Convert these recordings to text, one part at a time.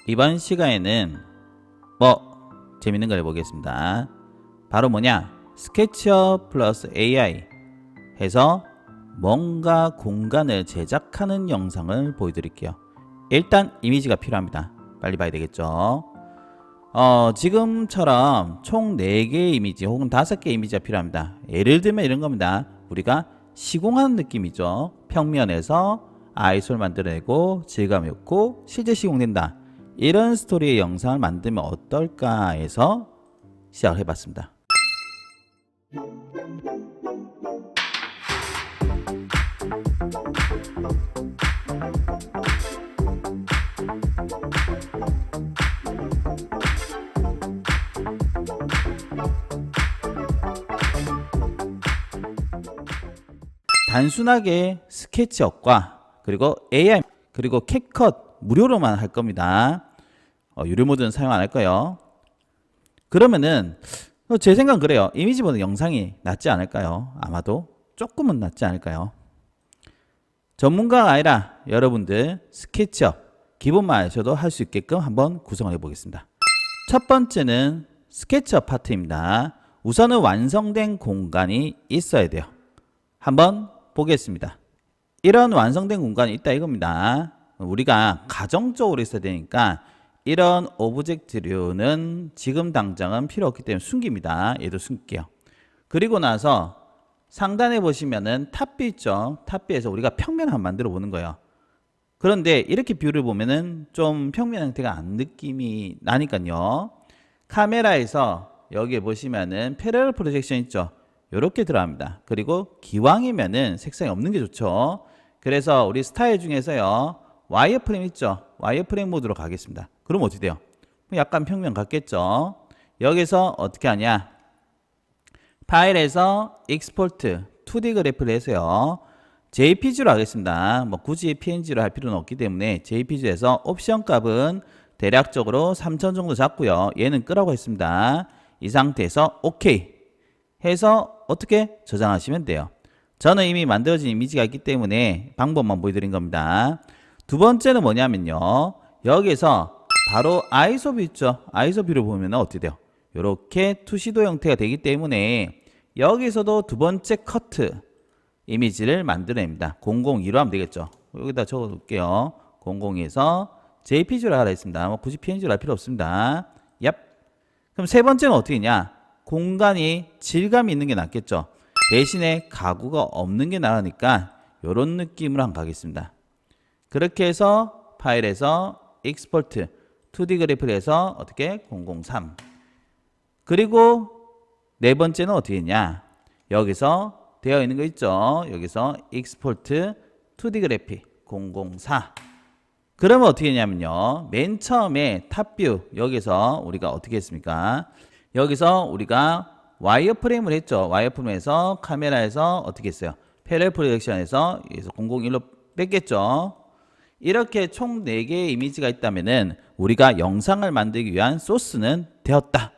이번 시간에는 재밌는 걸 해보겠습니다. 바로 뭐냐? 스케치업 플러스 AI 해서 뭔가 공간을 제작하는 영상을 보여드릴게요. 일단 이미지가 필요합니다. 빨리 봐야 되겠죠. 지금처럼 총 4개의 이미지 혹은 5개의 이미지가 필요합니다. 예를 들면 이런 겁니다. 우리가 시공하는 느낌이죠. 평면에서 아이소를 만들어내고 질감이 없고 실제 시공된다. 이런 스토리의 영상을 만들면 어떨까 해서 시작을 해봤습니다. 단순하게 스케치업과 그리고 AI 그리고 캡컷 무료로만 할 겁니다. 유료 모드는 사용 안 할 거예요. 그러면은 제 생각은 그래요. 이미지보다 영상이 낫지 않을까요? 아마도 조금은 낫지 않을까요? 전문가가 아니라 여러분들 스케치업 기본만 아셔도 할 수 있게끔 한번 구성을 해보겠습니다. 첫 번째는 스케치업 파트입니다. 우선은 완성된 공간이 있어야 돼요. 한번 보겠습니다. 이런 완성된 공간이 있다 이겁니다. 우리가 가정적으로 있어야 되니까 이런 오브젝트류는 지금 당장은 필요 없기 때문에 숨깁니다. 얘도 숨길게요. 그리고 나서 상단에 보시면은 탑뷰 있죠. 탑뷰에서 우리가 평면 한번 만들어 보는 거예요. 그런데 이렇게 뷰를 보면은 좀 평면 형태가 안 느낌이 나니까요. 카메라에서 여기에 보시면은 패러럴 프로젝션 있죠. 이렇게 들어갑니다. 그리고 기왕이면은 색상이 없는 게 좋죠. 그래서 우리 스타일 중에서요. 와이어프레임 있죠. 와이어프레임 모드로 가겠습니다. 그럼 어떻게 돼요? 약간 평면 같겠죠. 여기서 어떻게 하냐? 파일에서 익스포트 2D 그래프를 해서요. JPG로 하겠습니다. 굳이 PNG로 할 필요는 없기 때문에 JPG에서 옵션 값은 대략적으로 3000 정도 잡고요. 얘는 끄라고 했습니다. 이 상태에서 OK 해서 어떻게 저장하시면 돼요. 저는 이미 만들어진 이미지가 있기 때문에 방법만 보여드린 겁니다. 두 번째는 뭐냐면요. 여기서 바로 아이소뷰 있죠. 아이소뷰를 보면 어떻게 돼요? 이렇게 투시도 형태가 되기 때문에 여기서도 두 번째 커트 이미지를 만들어냅니다. 002로 하면 되겠죠. 여기다 적어둘게요. 002에서 JPG로 하라 했습니다. 굳이 PNG로 할 필요 없습니다. 얍. 그럼 세 번째는 어떻게 했냐? 공간이 질감이 있는 게 낫겠죠. 대신에 가구가 없는 게 나으니까 이런 느낌으로 한번 가겠습니다. 그렇게 해서 파일에서 익스포트 2D 그래프를 해서 어떻게 003 그리고 네 번째는 어떻게 했냐? 여기서 되어 있는 거 있죠. 여기서 익스포트 2D 그래픽 004 그러면 어떻게 했냐면요. 맨 처음에 탑뷰 여기서 우리가 어떻게 했습니까? 여기서 우리가 와이어프레임을 했죠. 와이어프레임에서 카메라에서 어떻게 했어요? 패러럴 프로젝션에서 여기서 001로 뺐겠죠. 이렇게 총 4개의 이미지가 있다면은 우리가 영상을 만들기 위한 소스는 되었다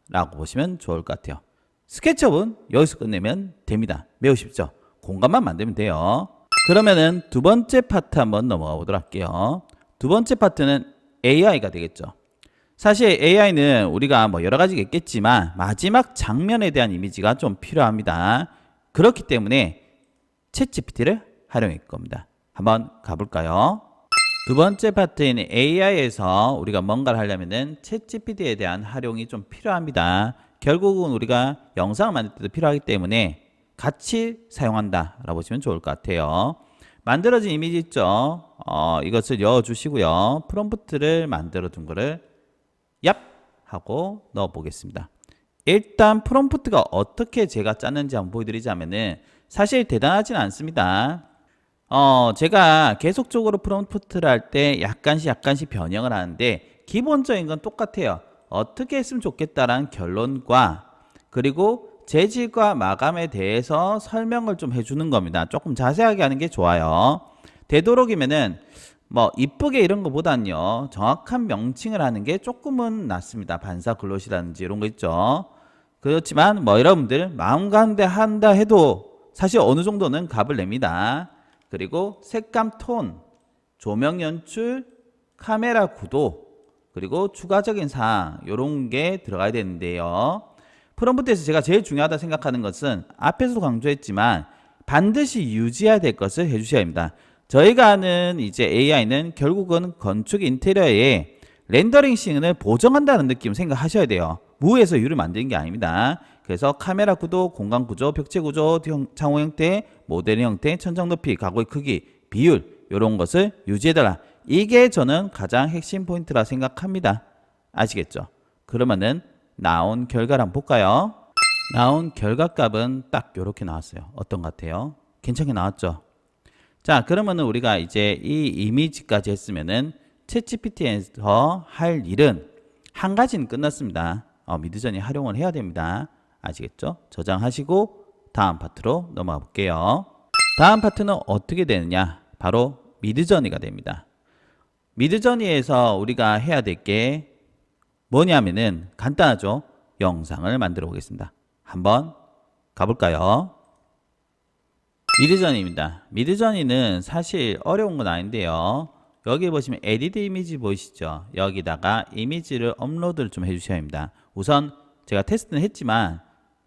라고 보시면 좋을 것 같아요. 스케치업은 여기서 끝내면 됩니다. 매우 쉽죠. 공간만 만들면 돼요. 그러면은 두 번째 파트 한번 넘어가 보도록 할게요. 두 번째 파트는 AI가 되겠죠. 사실 AI는 우리가 여러 가지가 있겠지만 마지막 장면에 대한 이미지가 좀 필요합니다. 그렇기 때문에 챗GPT를 활용할 겁니다. 한번 가볼까요? 두 번째 파트인 AI에서 우리가 뭔가를 하려면은 챗GPT에 대한 활용이 좀 필요합니다. 결국은 우리가 영상을 만들 때도 필요하기 때문에 같이 사용한다 라고 보시면 좋을 것 같아요. 만들어진 이미지 있죠. 이것을 넣어주시고요. 프롬프트를 만들어 둔 거를 얍 하고 넣어 보겠습니다. 일단 프롬프트가 어떻게 제가 짰는지 한번 보여드리자면은 사실 대단하진 않습니다. 제가 계속적으로 프롬프트를 할 때 약간씩 변형을 하는데 기본적인 건 똑같아요. 어떻게 했으면 좋겠다라는 결론과 그리고 재질과 마감에 대해서 설명을 좀 해주는 겁니다. 조금 자세하게 하는 게 좋아요. 되도록이면은 이쁘게 이런 거보다는요. 정확한 명칭을 하는 게 조금은 낫습니다. 반사 글롯이라든지 이런 거 있죠. 그렇지만 여러분들 마음 가는데 한다 해도 사실 어느 정도는 값을 냅니다. 그리고 색감 톤, 조명 연출, 카메라 구도 그리고 추가적인 사항 요런 게 들어가야 되는데요. 프롬프트에서 제가 제일 중요하다 생각하는 것은 앞에서도 강조했지만 반드시 유지해야 될 것을 해주셔야 합니다. 저희가 하는 이제 AI는 결국은 건축 인테리어의 렌더링 시간을 보정한다는 느낌 생각하셔야 돼요. 무에서 유를 만드는 게 아닙니다. 그래서 카메라 구도, 공간 구조, 벽체 구조, 창호 형태, 모델 형태, 천장 높이, 가구의 크기, 비율 이런 것을 유지해달라. 이게 저는 가장 핵심 포인트라 생각합니다. 아시겠죠? 그러면은 나온 결과를 한번 볼까요? 나온 결과값은 딱 이렇게 나왔어요. 어떤 것 같아요? 괜찮게 나왔죠? 자, 그러면은 우리가 이제 이 이미지까지 했으면은 챗GPT에서 할 일은 한 가지는 끝났습니다. 미드저니 활용을 해야 됩니다. 아시겠죠? 저장하시고 다음 파트로 넘어가 볼게요. 다음 파트는 어떻게 되느냐? 바로 미드저니가 됩니다. 미드저니에서 우리가 해야 될 게 뭐냐면은 간단하죠? 영상을 만들어 보겠습니다. 한번 가볼까요? 미드저니입니다. 미드저니는 사실 어려운 건 아닌데요. 여기 보시면 에디트 이미지 보이시죠? 여기다가 이미지를 업로드를 좀 해주셔야 합니다. 우선 제가 테스트는 했지만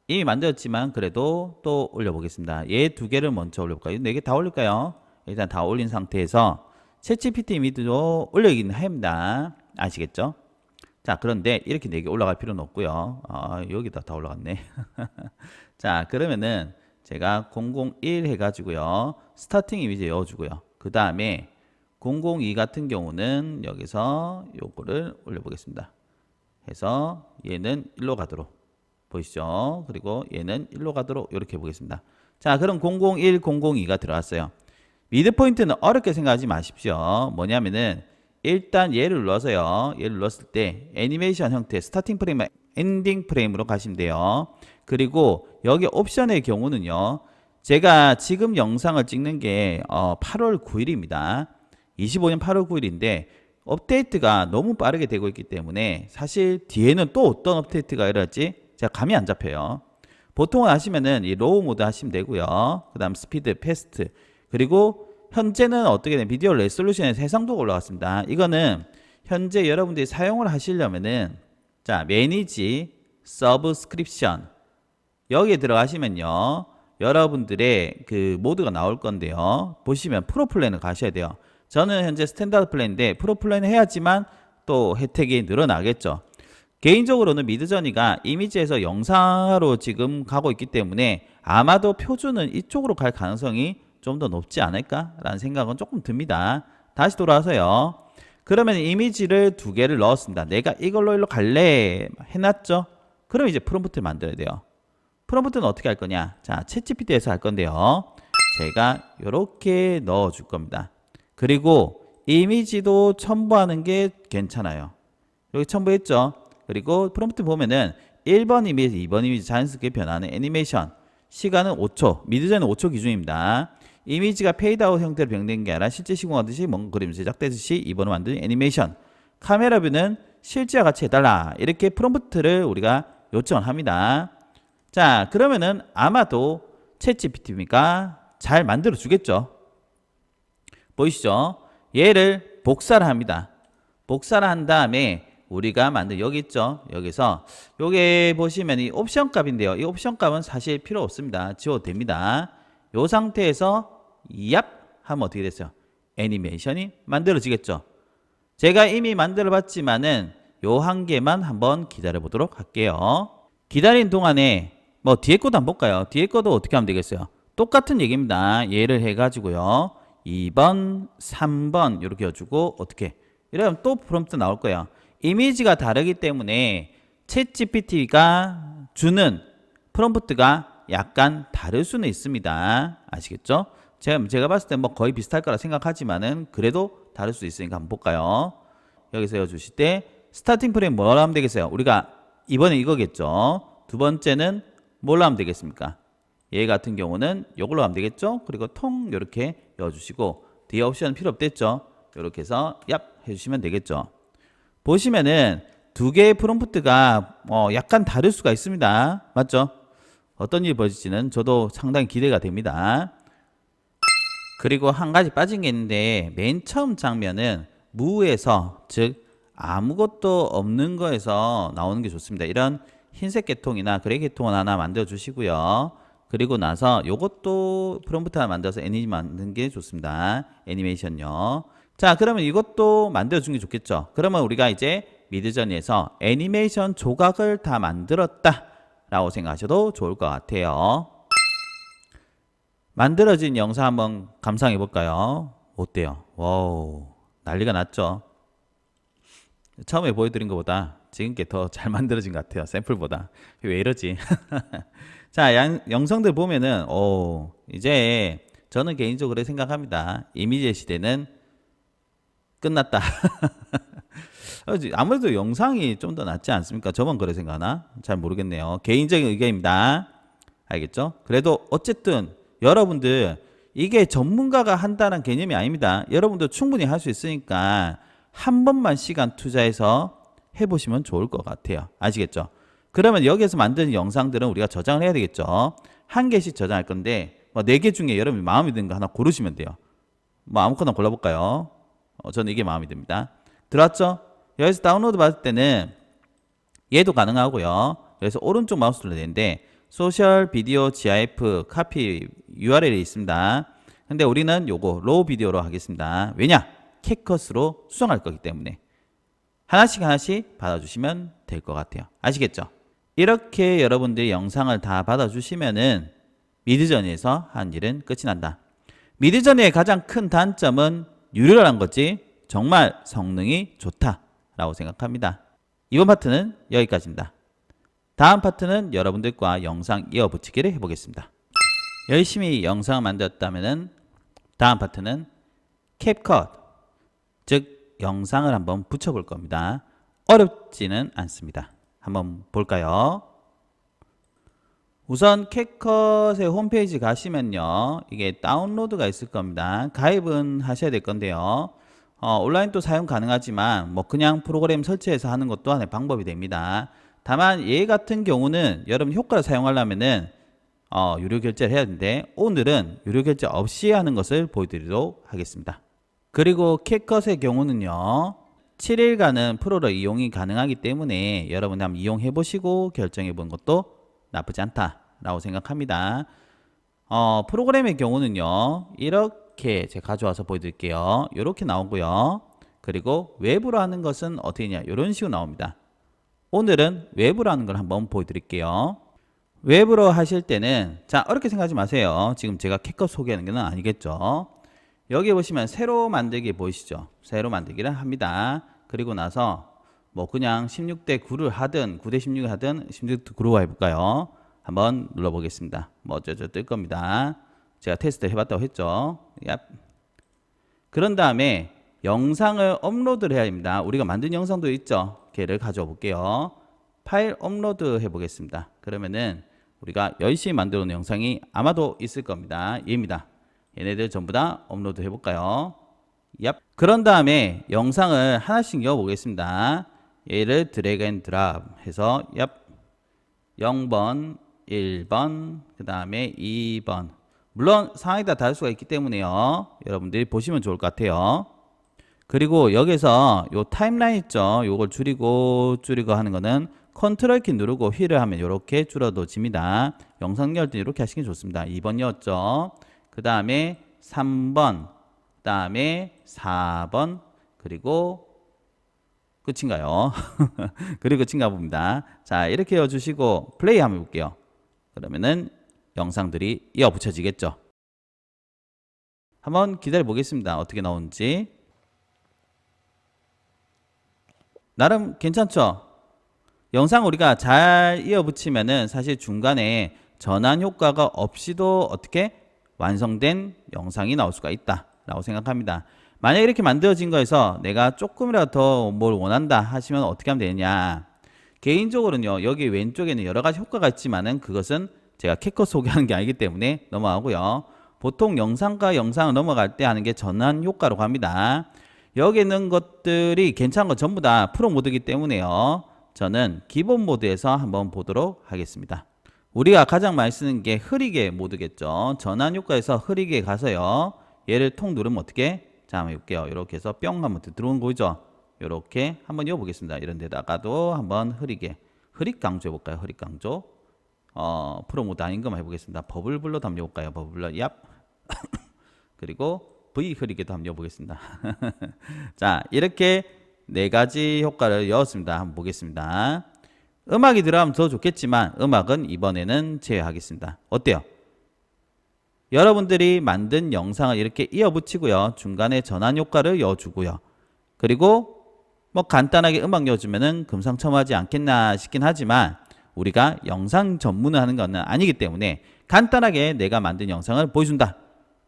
이미 만들었지만 그래도 또 올려보겠습니다. 얘 두 개를 먼저 올려볼까요? 네 개 다 올릴까요? 일단 다 올린 상태에서 챗GPT 이미지도 올리긴 합니다. 아시겠죠? 자, 그런데 이렇게 4개 올라갈 필요는 없고요. 여기다 다 올라갔네. 자, 그러면은 제가 001 해가지고요. 스타팅 이미지 넣어주고요. 그 다음에 002 같은 경우는 여기서 요거를 올려보겠습니다. 해서 얘는 1로 가도록 보이시죠? 그리고 얘는 1로 가도록 이렇게 보겠습니다. 자, 그럼 001, 002가 들어갔어요. 미드 포인트는 어렵게 생각하지 마십시오. 뭐냐면은 일단 얘를 눌러서요. 얘를 눌렀을 때 애니메이션 형태 스타팅 프레임, 엔딩 프레임으로 가시면 돼요. 그리고 여기 옵션의 경우는요. 제가 지금 영상을 찍는 게 8월 9일입니다. 25년 8월 9일인데 업데이트가 너무 빠르게 되고 있기 때문에 사실 뒤에는 또 어떤 업데이트가 일어날지 제가 감이 안 잡혀요. 보통은 하시면은 이 로우 모드 하시면 되고요. 그 다음 스피드, 패스트, 그리고 현재는 어떻게 되면 비디오 레솔루션의 해상도가 올라갔습니다. 이거는 현재 여러분들이 사용을 하시려면은 자, 매니지 서브스크립션 여기에 들어가시면요. 여러분들의 그 모드가 나올 건데요. 보시면 프로 플랜을 가셔야 돼요. 저는 현재 스탠다드 플랜인데 프로 플랜을 해야지만 또 혜택이 늘어나겠죠. 개인적으로는 미드저니가 이미지에서 영상으로 지금 가고 있기 때문에 아마도 표준은 이쪽으로 갈 가능성이 좀 더 높지 않을까라는 생각은 조금 듭니다. 다시 돌아와서요. 그러면 이미지를 2개를 넣었습니다. 내가 이걸로 일로 갈래 해놨죠. 그럼 이제 프롬프트를 만들어야 돼요. 프롬프트는 어떻게 할 거냐? 자, 챗GPT에서 할 건데요. 제가 이렇게 넣어 줄 겁니다. 그리고 이미지도 첨부하는 게 괜찮아요. 여기 첨부했죠. 그리고 프롬프트 보면은 1번 이미지, 2번 이미지 자연스럽게 변하는 애니메이션 시간은 5초, 미드저니는 5초 기준입니다. 이미지가 페이드아웃 형태로 변경된 게 아니라 실제 시공하듯이 뭔가 그림 제작되듯이 2번을 만든 애니메이션. 카메라 뷰는 실제와 같이 해달라. 이렇게 프롬프트를 우리가 요청을 합니다. 자, 그러면은 아마도 챗GPT가 잘 만들어 주겠죠. 보이시죠? 얘를 복사를 합니다. 복사를 한 다음에 우리가 만든 여기 있죠. 여기서 요게 보시면 이 옵션 값인데요. 이 옵션 값은 사실 필요 없습니다. 지워도 됩니다. 요 상태에서 얍 하면 어떻게 됐어요? 애니메이션이 만들어지겠죠. 제가 이미 만들어 봤지만은 요 한 개만 한번 기다려 보도록 할게요. 기다린 동안에 뭐 뒤에 것도 한번 볼까요? 뒤에 것도 어떻게 하면 되겠어요? 똑같은 얘기입니다. 얘를 해가지고요. 2번, 3번 이렇게 해주고 어떻게? 이러면 또 프롬프트 나올 거예요. 이미지가 다르기 때문에 챗GPT가 주는 프롬프트가 약간 다를 수는 있습니다. 아시겠죠? 제가 봤을 때 뭐 거의 비슷할 거라 생각하지만은 그래도 다를 수 있으니까 한번 볼까요? 여기서 해주실 때 스타팅 프레임 뭐라 하면 되겠어요? 우리가 이번에 이거겠죠? 두 번째는 뭘로 하면 되겠습니까? 얘 같은 경우는 이걸로 하면 되겠죠? 그리고 통 이렇게 넣어주시고 뒤에 옵션은 필요 없겠죠? 이렇게 해서 얍 해주시면 되겠죠? 보시면은 두 개의 프롬프트가 약간 다를 수가 있습니다. 맞죠? 어떤 일이 벌어질지는 저도 상당히 기대가 됩니다. 그리고 한 가지 빠진 게 있는데 맨 처음 장면은 무에서 즉 아무것도 없는 거에서 나오는 게 좋습니다. 이런 흰색 계통이나 그레이 계통을 하나 만들어 주시고요. 그리고 나서 요것도 프롬프트 하나 만들어서 애니메이션 만드는 게 좋습니다. 애니메이션요. 자, 그러면 이것도 만들어 주는 게 좋겠죠. 그러면 우리가 이제 미드저니에서 애니메이션 조각을 다 만들었다 라고 생각하셔도 좋을 것 같아요. 만들어진 영상 한번 감상해 볼까요? 어때요? 와우, 난리가 났죠. 처음에 보여드린 것보다 지금 게 더 잘 만들어진 것 같아요. 샘플보다. 왜 이러지? 자, 영상들 보면은 이제 저는 개인적으로 생각합니다. 이미지의 시대는 끝났다. 아무래도 영상이 좀 더 낫지 않습니까? 저만 그래 생각하나? 잘 모르겠네요. 개인적인 의견입니다. 알겠죠? 그래도 어쨌든 여러분들 이게 전문가가 한다는 개념이 아닙니다. 여러분도 충분히 할 수 있으니까 한 번만 시간 투자해서 해보시면 좋을 것 같아요. 아시겠죠? 그러면 여기에서 만드는 영상들은 우리가 저장을 해야 되겠죠. 한 개씩 저장할 건데 뭐 4개 중에 여러분이 마음에 드는 거 하나 고르시면 돼요. 뭐 아무거나 골라볼까요? 저는 이게 마음에 듭니다. 들어왔죠? 여기서 다운로드 받을 때는 얘도 가능하고요. 여기서 오른쪽 마우스 눌러야 되는데 소셜 비디오 GIF 카피 URL이 있습니다. 근데 우리는 요거 로우 비디오로 하겠습니다. 왜냐? 캡컷으로 수정할 거기 때문에 하나씩 받아주시면 될 것 같아요. 아시겠죠? 이렇게 여러분들이 영상을 다 받아주시면은 미드저니에서 한 일은 끝이 난다. 미드저니의 가장 큰 단점은 유료라는 거지 정말 성능이 좋다라고 생각합니다. 이번 파트는 여기까지입니다. 다음 파트는 여러분들과 영상 이어붙이기를 해보겠습니다. 열심히 영상을 만들었다면 다음 파트는 캡컷, 즉 영상을 한번 붙여볼 겁니다. 어렵지는 않습니다. 한번 볼까요? 우선 캡컷의 홈페이지 가시면요, 이게 다운로드가 있을 겁니다. 가입은 하셔야 될 건데요. 온라인도 사용 가능하지만 뭐 그냥 프로그램 설치해서 하는 것도 하나의 방법이 됩니다. 다만 얘 같은 경우는 여러분 효과를 사용하려면은 유료 결제를 해야 되는데 오늘은 유료 결제 없이 하는 것을 보여드리도록 하겠습니다. 그리고 캡컷의 경우는요 7일간은 프로로 이용이 가능하기 때문에 여러분이 한번 이용해 보시고 결정해 보는 것도 나쁘지 않다라고 생각합니다. 프로그램의 경우는요 이렇게 제가 가져와서 보여드릴게요. 이렇게 나오고요. 그리고 외부로 하는 것은 어떻게 냐 이런 식으로 나옵니다. 오늘은 외부로 하는 걸 한번 보여드릴게요. 외부로 하실 때는 자 어렵게 생각하지 마세요. 지금 제가 캡컷 소개하는 건 아니겠죠. 여기 보시면 새로 만들기 보이시죠? 새로 만들기를 합니다. 그리고 나서 뭐 그냥 16대 9를 하든 9대 16을 하든 16대 9로 해볼까요? 한번 눌러보겠습니다. 뭐 어쩌죠 뜰 겁니다. 제가 테스트 해봤다고 했죠. 얍. 그런 다음에 영상을 업로드를 해야 합니다. 우리가 만든 영상도 있죠. 걔를 가져와 볼게요. 파일 업로드 해보겠습니다. 그러면은 우리가 열심히 만들어 놓은 영상이 아마도 있을 겁니다. 얘입니다. 얘네들 전부 다 업로드 해볼까요? 얍. 그런 다음에 영상을 하나씩 이어 보겠습니다. 얘를 드래그 앤 드랍 해서 얍. 0번, 1번, 그 다음에 2번. 물론 상황이 다 다를 수가 있기 때문에요. 여러분들이 보시면 좋을 것 같아요. 그리고 여기서 요 타임라인 있죠. 요걸 줄이고 하는 거는 컨트롤 키 누르고 휠을 하면 이렇게 줄어들어집니다. 영상 열 때 이렇게 하시는 게 좋습니다. 2번이었죠. 그 다음에 3번, 그 다음에 4번, 그리고 끝인가요? 그리고 끝인가 봅니다. 자, 이렇게 해주시고 플레이 한번 볼게요. 그러면은 영상들이 이어 붙여지겠죠. 한번 기다려 보겠습니다. 어떻게 나오는지. 나름 괜찮죠? 영상 우리가 잘 이어 붙이면은 사실 중간에 전환 효과가 없이도 어떻게 완성된 영상이 나올 수가 있다 라고 생각합니다. 만약 이렇게 만들어진 거에서 내가 조금이라도 더 뭘 원한다 하시면 어떻게 하면 되느냐, 개인적으로는요 여기 왼쪽에는 여러 가지 효과가 있지만은 그것은 제가 캡컷 소개하는 게 아니기 때문에 넘어가고요. 보통 영상과 영상을 넘어갈 때 하는 게 전환 효과로 합니다. 여기 있는 것들이 괜찮은 거 전부 다 프로 모드이기 때문에요. 저는 기본 모드에서 한번 보도록 하겠습니다. 우리가 가장 많이 쓰는 게 흐리게 모드겠죠. 전환 효과에서 흐리게 가서요. 얘를 통 누르면 어떻게? 자, 한번 해볼게요. 이렇게 해서 뿅 하면 들어오는 거 보이죠? 요렇게 한번 이어보겠습니다. 이런 데다가도 한번 흐릿 강조 해볼까요? 흐릿 강조. 프로모드 아닌 것만 해보겠습니다. 버블블러도 한번 해볼까요? 버블블러, 얍. 그리고 V 흐리게도 한번 이어보겠습니다. 자, 이렇게 네 가지 효과를 이었습니다. 한번 보겠습니다. 음악이 들어가면 더 좋겠지만 음악은 이번에는 제외하겠습니다. 어때요? 여러분들이 만든 영상을 이렇게 이어붙이고요. 중간에 전환 효과를 이어주고요. 그리고 뭐 간단하게 음악 넣어주면은 금상첨화하지 않겠나 싶긴 하지만 우리가 영상 전문을 하는 건 아니기 때문에 간단하게 내가 만든 영상을 보여준다.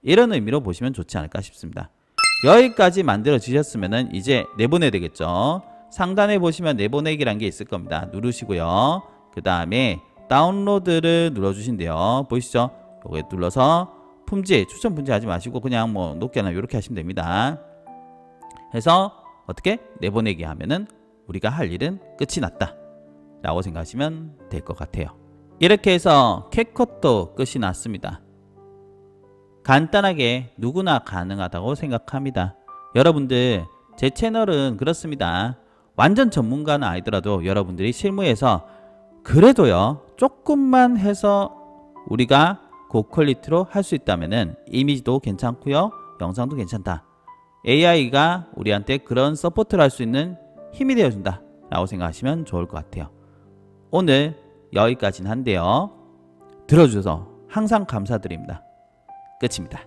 이런 의미로 보시면 좋지 않을까 싶습니다. 여기까지 만들어지셨으면은 이제 내보내야 되겠죠. 상단에 보시면 내보내기란 게 있을 겁니다. 누르시고요. 그 다음에 다운로드를 눌러주신대요. 보이시죠? 요거에 눌러서 품질, 추천 품질 하지 마시고 그냥 뭐 높게나 이렇게 하시면 됩니다. 해서 어떻게 내보내기 하면은 우리가 할 일은 끝이 났다 라고 생각하시면 될 것 같아요. 이렇게 해서 캡컷도 끝이 났습니다. 간단하게 누구나 가능하다고 생각합니다. 여러분들 제 채널은 그렇습니다. 완전 전문가는 아니더라도 여러분들이 실무에서 그래도요 조금만 해서 우리가 고퀄리티로 할 수 있다면은 이미지도 괜찮고요 영상도 괜찮다. AI가 우리한테 그런 서포트를 할 수 있는 힘이 되어준다 라고 생각하시면 좋을 것 같아요. 오늘 여기까지는 한데요. 들어주셔서 항상 감사드립니다. 끝입니다.